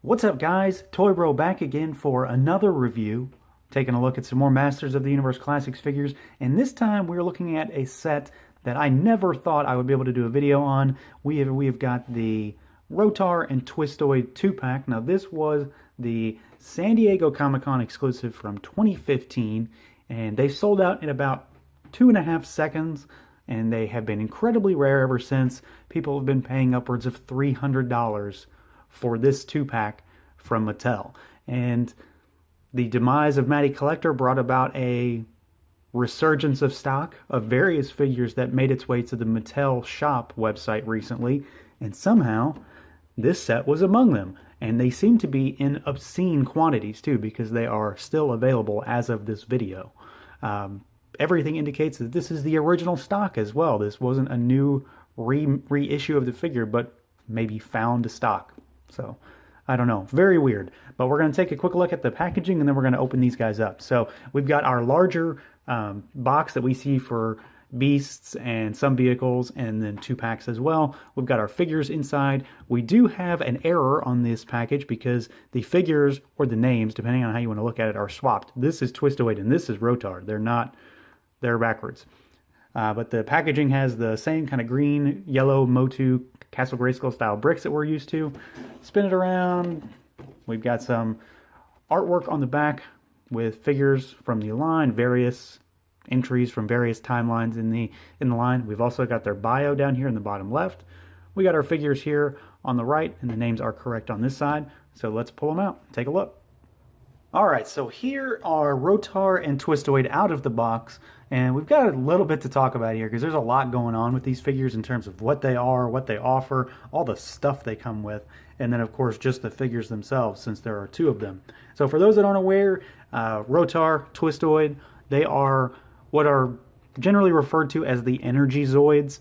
What's up, guys? Toy Bro back again for another review, taking a look at some more Masters of the Universe Classics figures, and this time we're looking at a set that I never thought I would be able to do a video on. We have got the Rotar and Twistoid 2-pack. Now this was the San Diego Comic-Con exclusive from 2015, and they sold out in about 2.5 seconds, and they have been incredibly rare ever since. People have been paying upwards of $300 for this 2-pack from Mattel. And the demise of Matty Collector brought about a resurgence of stock of various figures that made its way to the Mattel shop website recently, and somehow this set was among them. And they seem to be in obscene quantities too, because they are still available as of this video. Everything indicates that this is the original stock as well. This wasn't a new reissue of the figure, but maybe found to stock. So, I don't know. Very weird. But we're going to take a quick look at the packaging, and then we're going to open these guys up. So, we've got our larger box that we see for beasts and some vehicles, and then 2-packs as well. We've got our figures inside. We do have an error on this package because the figures, or the names, depending on how you want to look at it, are swapped. This is Twistoid and this is Rotar. They're backwards. But the packaging has the same kind of green, yellow, Motu, Castle Grayskull style bricks that we're used to. Spin it around. We've got some artwork on the back with figures from the line, various entries from various timelines in the line. We've also got their bio down here in the bottom left. We got our figures here on the right, and the names are correct on this side. So let's pull them out. Take a look. Alright, so here are Rotar and Twistoid out of the box, and we've got a little bit to talk about here because there's a lot going on with these figures in terms of what they are, what they offer, all the stuff they come with, and then of course just the figures themselves, since there are 2 of them. So for those that aren't aware, Rotar, Twistoid, they are what are generally referred to as the Energy Zoids.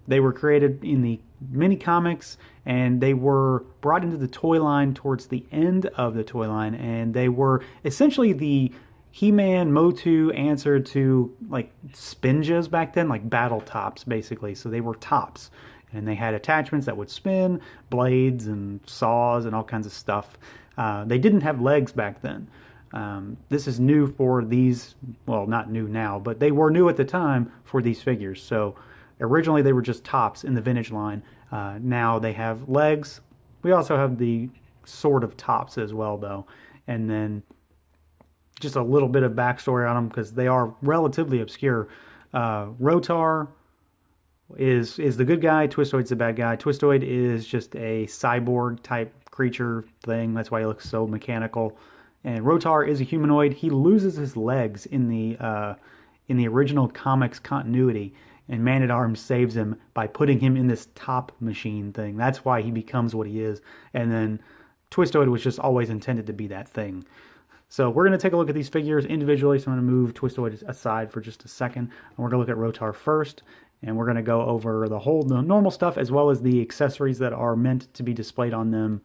They were created in the mini comics, and they were brought into the toy line towards the end of the toy line, and they were essentially the He-Man Motu answer to like Spinjas back then, like battle tops basically. So they were tops, and they had attachments that would spin, blades and saws and all kinds of stuff. They didn't have legs back then. This is new for these, well, not new now, but they were new at the time for these figures. So originally they were just tops in the vintage line. Now they have legs. We also have the sort of tops as well, though. And then just a little bit of backstory on them because they are relatively obscure. Rotar is the good guy. Twistoid's the bad guy. Twistoid is just a cyborg type creature thing. That's why he looks so mechanical. And Rotar is a humanoid. He loses his legs in the original comics continuity, and Man-at-Arms saves him by putting him in this top machine thing. That's why he becomes what he is. And then Twistoid was just always intended to be that thing. So we're going to take a look at these figures individually. So I'm going to move Twistoid aside for just a second. And we're going to look at Rotar first. And we're going to go over the normal stuff as well as the accessories that are meant to be displayed on them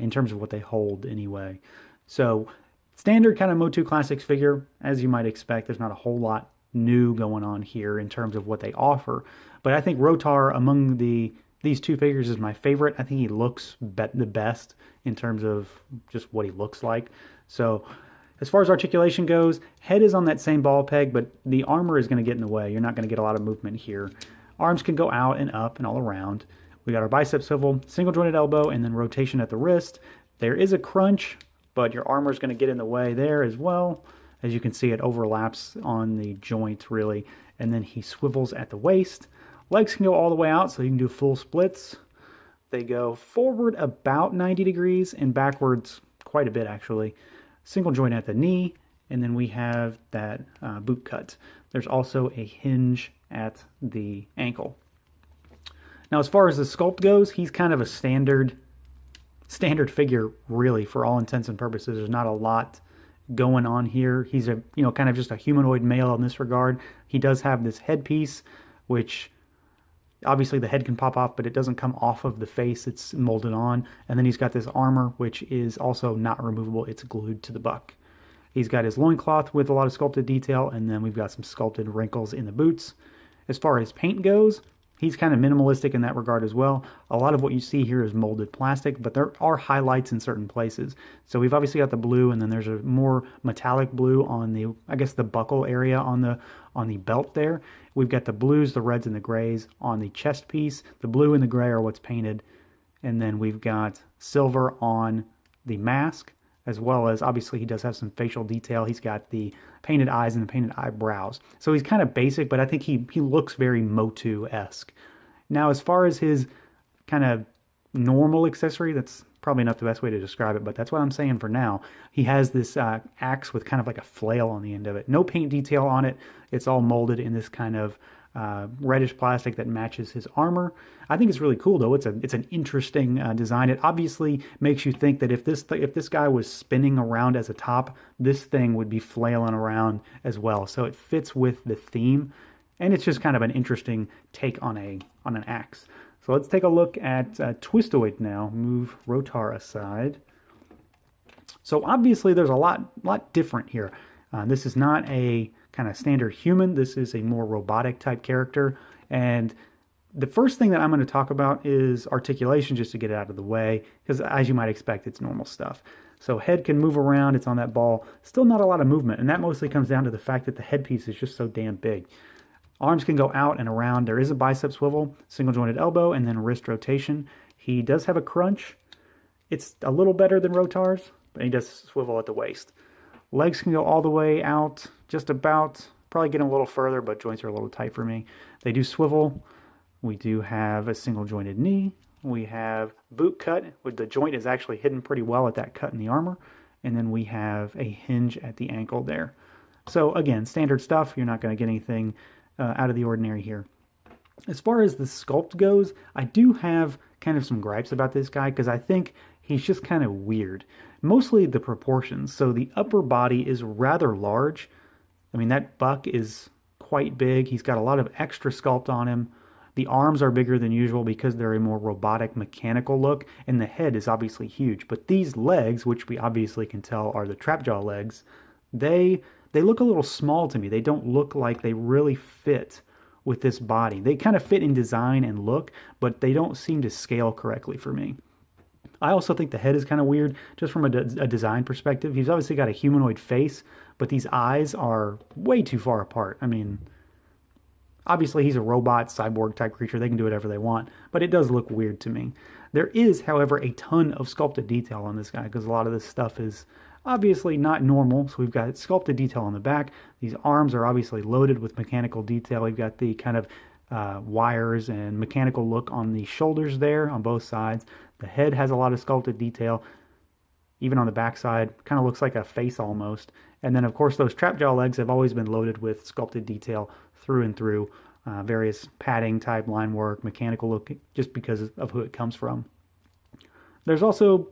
in terms of what they hold anyway. So standard kind of Motu Classics figure, as you might expect. There's not a whole lot new going on here in terms of what they offer, but I think Rotar among these 2 figures is my favorite. I think he looks the best in terms of just what he looks like. So as far as articulation goes, head is on that same ball peg, but the armor is going to get in the way. You're not going to get a lot of movement here. Arms can go out and up and all around. We got our bicep swivel, single jointed elbow, and then rotation at the wrist. There is a crunch, but your armor is going to get in the way there as well. As you can see, it overlaps on the joint, really. And then he swivels at the waist. Legs can go all the way out, so you can do full splits. They go forward about 90 degrees and backwards quite a bit, actually. Single joint at the knee, and then we have that boot cut. There's also a hinge at the ankle. Now, as far as the sculpt goes, he's kind of a standard figure, really, for all intents and purposes. There's not a lot going on here. He's a kind of just a humanoid male in this regard. He does have this headpiece, which obviously the head can pop off, but it doesn't come off of the face. It's molded on. And then he's got this armor, which is also not removable. It's glued to the buck. He's got his loincloth with a lot of sculpted detail, and then we've got some sculpted wrinkles in the boots. As far as paint goes, He's kind of minimalistic in that regard as well. A lot of what you see here is molded plastic, but there are highlights in certain places. So we've obviously got the blue, and then there's a more metallic blue on the, I guess, the buckle area on the belt there. We've got the blues, the reds, and the grays on the chest piece. The blue and the gray are what's painted. And then we've got silver on the mask, as well as, obviously, he does have some facial detail. He's got the painted eyes and the painted eyebrows. So he's kind of basic, but I think he looks very Motu-esque. Now, as far as his kind of normal accessory, that's probably not the best way to describe it, but that's what I'm saying for now. He has this axe with kind of like a flail on the end of it. No paint detail on it. It's all molded in this kind of reddish plastic that matches his armor. I think it's really cool, though. It's an interesting design. It obviously makes you think that if this guy was spinning around as a top, this thing would be flailing around as well. So it fits with the theme, and it's just kind of an interesting take on an axe. So let's take a look at Twistoid now. Move Rotar aside. So obviously there's a lot different here. This is not a kind of standard human. This is a more robotic type character. And the first thing that I'm going to talk about is articulation, just to get it out of the way, because as you might expect, it's normal stuff. So head can move around. It's on that ball. Still not a lot of movement. And that mostly comes down to the fact that the headpiece is just so damn big. Arms can go out and around. There is a bicep swivel, single jointed elbow, and then wrist rotation. He does have a crunch. It's a little better than Rotar's, but he does swivel at the waist. Legs can go all the way out, just about, probably getting a little further, but joints are a little tight for me. They do swivel. We do have a single jointed knee. We have boot cut, where the joint is actually hidden pretty well at that cut in the armor. And then we have a hinge at the ankle there. So again, standard stuff. You're not going to get anything out of the ordinary here. As far as the sculpt goes, I do have kind of some gripes about this guy because I think he's just kind of weird. Mostly the proportions. So the upper body is rather large. I mean, that buck is quite big. He's got a lot of extra sculpt on him. The arms are bigger than usual because they're a more robotic, mechanical look, and the head is obviously huge. But these legs, which we obviously can tell are the trapjaw legs, they look a little small to me. They don't look like they really fit with this body. They kind of fit in design and look, but they don't seem to scale correctly for me. I also think the head is kind of weird, just from a design perspective. He's obviously got a humanoid face, but these eyes are way too far apart. I mean, obviously he's a robot, cyborg type creature. They can do whatever they want, but it does look weird to me. There is, however, a ton of sculpted detail on this guy because a lot of this stuff is obviously not normal. So we've got sculpted detail on the back. These arms are obviously loaded with mechanical detail. We've got the kind of wires and mechanical look on the shoulders there on both sides. The head has a lot of sculpted detail. Even on the back side, kind of looks like a face almost. And then, of course, those trapjaw legs have always been loaded with sculpted detail through and through. Various padding type line work, mechanical look, just because of who it comes from. There's also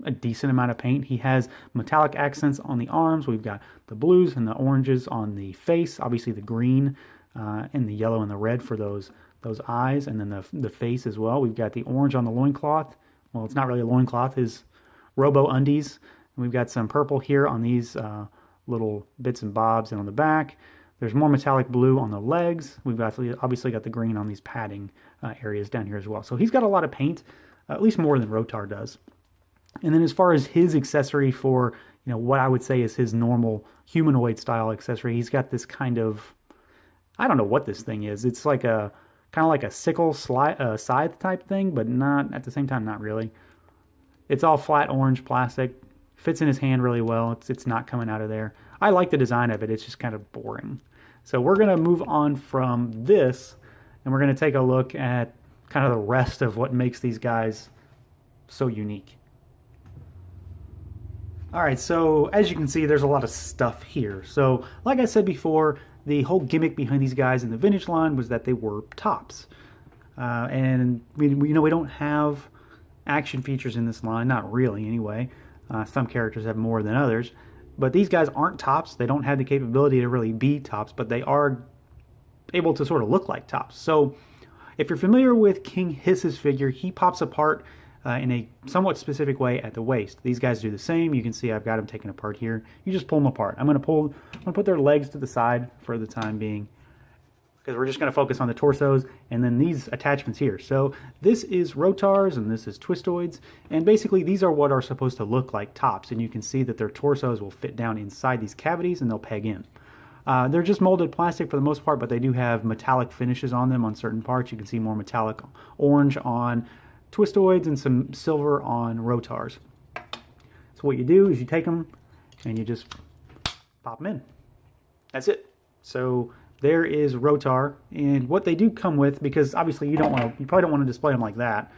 a decent amount of paint. He has metallic accents on the arms. We've got the blues and the oranges on the face. Obviously the green and the yellow and the red for those eyes, and then the face as well. We've got the orange on the loincloth. Well, it's not really a loincloth. His robo undies. And we've got some purple here on these little bits and bobs and on the back. There's more metallic blue on the legs. We've obviously got the green on these padding areas down here as well. So he's got a lot of paint, at least more than Rotar does. And then as far as his accessory for, what I would say is his normal humanoid style accessory, he's got this kind of, I don't know what this thing is. It's like kind of like a sickle scythe type thing, but not at the same time, not really. It's all flat orange plastic, fits in his hand really well. It's not coming out of there. I like the design of it. It's just kind of boring. So we're going to move on from this, and we're going to take a look at kind of the rest of what makes these guys so unique. All right, so as you can see, there's a lot of stuff here. So like I said before, the whole gimmick behind these guys in the vintage line was that they were tops. And we don't have action features in this line, not really anyway. Some characters have more than others. But these guys aren't tops. They don't have the capability to really be tops, but they are able to sort of look like tops. So if you're familiar with King Hiss's figure, he pops apart in a somewhat specific way at the waist. These guys do the same. You can see I've got them taken apart here. You just pull them apart. I'm going to put their legs to the side for the time being. because we're just going to focus on the torsos and then these attachments here. So this is Rotars and this is Twistoids, and basically these are what are supposed to look like tops, and you can see that their torsos will fit down inside these cavities and they'll peg in. They're just molded plastic for the most part, but they do have metallic finishes on them on certain parts. You can see more metallic orange on Twistoids and some silver on Rotars. So what you do is you take them and you just pop them in. That's it. So there is Rotar, and what they do come with, because obviously you probably don't want to display them like that.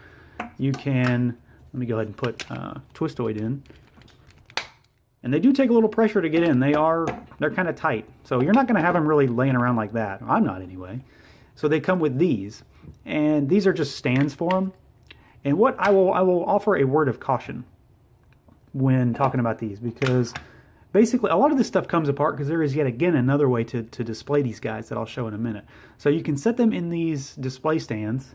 You can, let me go ahead and put Twistoid in. And they do take a little pressure to get in. They're kind of tight. So you're not going to have them really laying around like that. I'm not anyway. So they come with these, and these are just stands for them. And what I will offer a word of caution when talking about these, because basically a lot of this stuff comes apart because there is yet again another way to display these guys that I'll show in a minute. So you can set them in these display stands,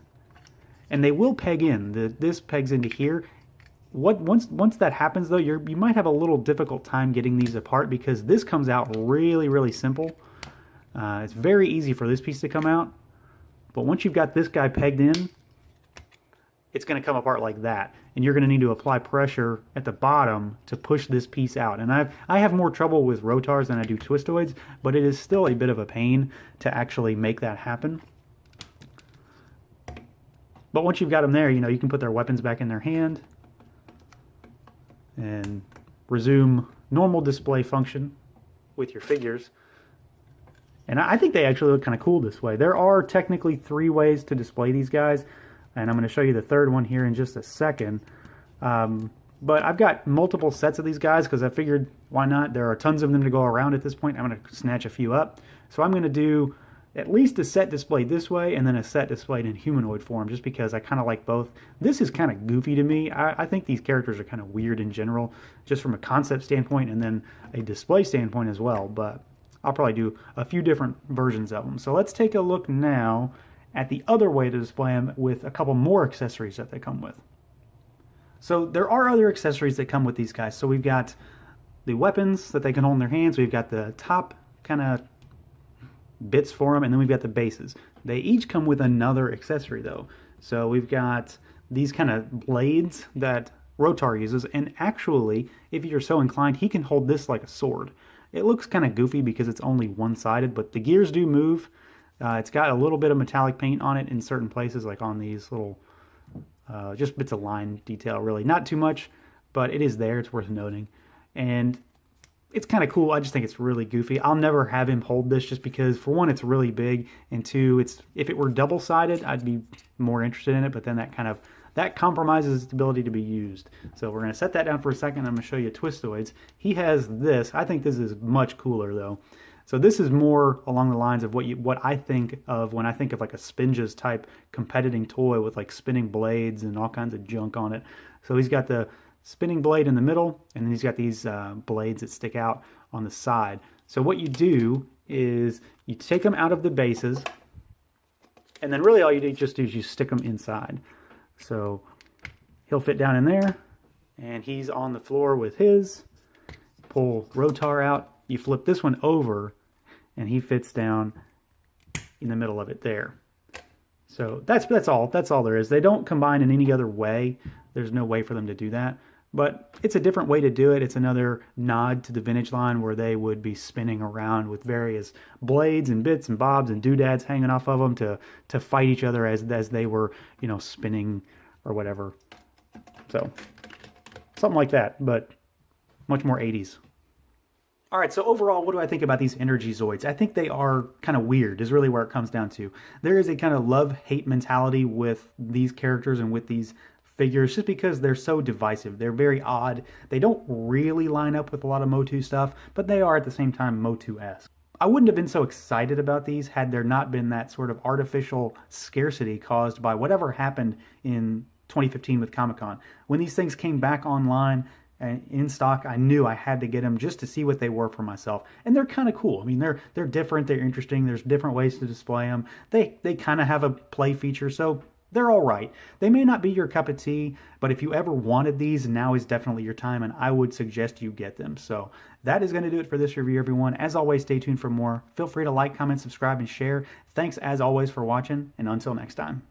and they will peg in. This pegs into here. Once that happens though, you might have a little difficult time getting these apart, because this comes out really simple. It's very easy for this piece to come out, but once you've got this guy pegged in, it's going to come apart like that, and you're going to need to apply pressure at the bottom to push this piece out. And I have more trouble with Rotars than I do Twistoids, but it is still a bit of a pain to actually make that happen. But once you've got them there, you can put their weapons back in their hand and resume normal display function with your figures. And I think they actually look kind of cool this way. There are technically 3 ways to display these guys, and I'm going to show you the third one here in just a second. But I've got multiple sets of these guys because I figured, why not? There are tons of them to go around at this point. I'm going to snatch a few up. So I'm going to do at least a set displayed this way and then a set displayed in humanoid form, just because I kind of like both. This is kind of goofy to me. I think these characters are kind of weird in general, just from a concept standpoint and then a display standpoint as well. But I'll probably do a few different versions of them. So let's take a look now at the other way to display them with a couple more accessories that they come with. So there are other accessories that come with these guys. So we've got the weapons that they can hold in their hands. We've got the top kind of bits for them, and then we've got the bases. They each come with another accessory though. So we've got these kind of blades that Rotar uses, and actually, if you're so inclined, he can hold this like a sword. It looks kind of goofy because it's only one-sided, but the gears do move. It's got a little bit of metallic paint on it in certain places, like on these little just bits of line detail, really. Not too much, but it is there. It's worth noting. And it's kind of cool. I just think it's really goofy. I'll never have him hold this just because, for one, it's really big, and two, if it were double-sided, I'd be more interested in it, but then that compromises its ability to be used. So we're going to set that down for a second. I'm going to show you Twistoids. He has this. I think this is much cooler, though. So this is more along the lines of what I think of when I think of like a Spinges type competing toy with like spinning blades and all kinds of junk on it. So he's got the spinning blade in the middle, and then he's got these blades that stick out on the side. So what you do is you take them out of the bases, and then really all you just do is you stick them inside. So he'll fit down in there, and he's on the floor with his. Pull Rotar out. You flip this one over, and he fits down in the middle of it there. So that's all there is. They don't combine in any other way. There's no way for them to do that. But it's a different way to do it. It's another nod to the vintage line where they would be spinning around with various blades and bits and bobs and doodads hanging off of them to fight each other as they were, spinning or whatever. So something like that, but much more 80s. All right, so overall, what do I think about these Energy Zoids? I think they are kind of weird, is really where it comes down to. There is a kind of love-hate mentality with these characters and with these figures, just because they're so divisive. They're very odd. They don't really line up with a lot of Motu stuff, but they are at the same time Motu-esque. I wouldn't have been so excited about these had there not been that sort of artificial scarcity caused by whatever happened in 2015 with Comic-Con. When these things came back online and in stock, I knew I had to get them just to see what they were for myself. And they're kind of cool. I mean, they're different, they're interesting, there's different ways to display them. They kind of have a play feature, so they're all right. They may not be your cup of tea, but if you ever wanted these, now is definitely your time, and I would suggest you get them. So that is going to do it for this review, everyone. As always, stay tuned for more. Feel free to like, comment, subscribe, and share. Thanks, as always, for watching, and until next time.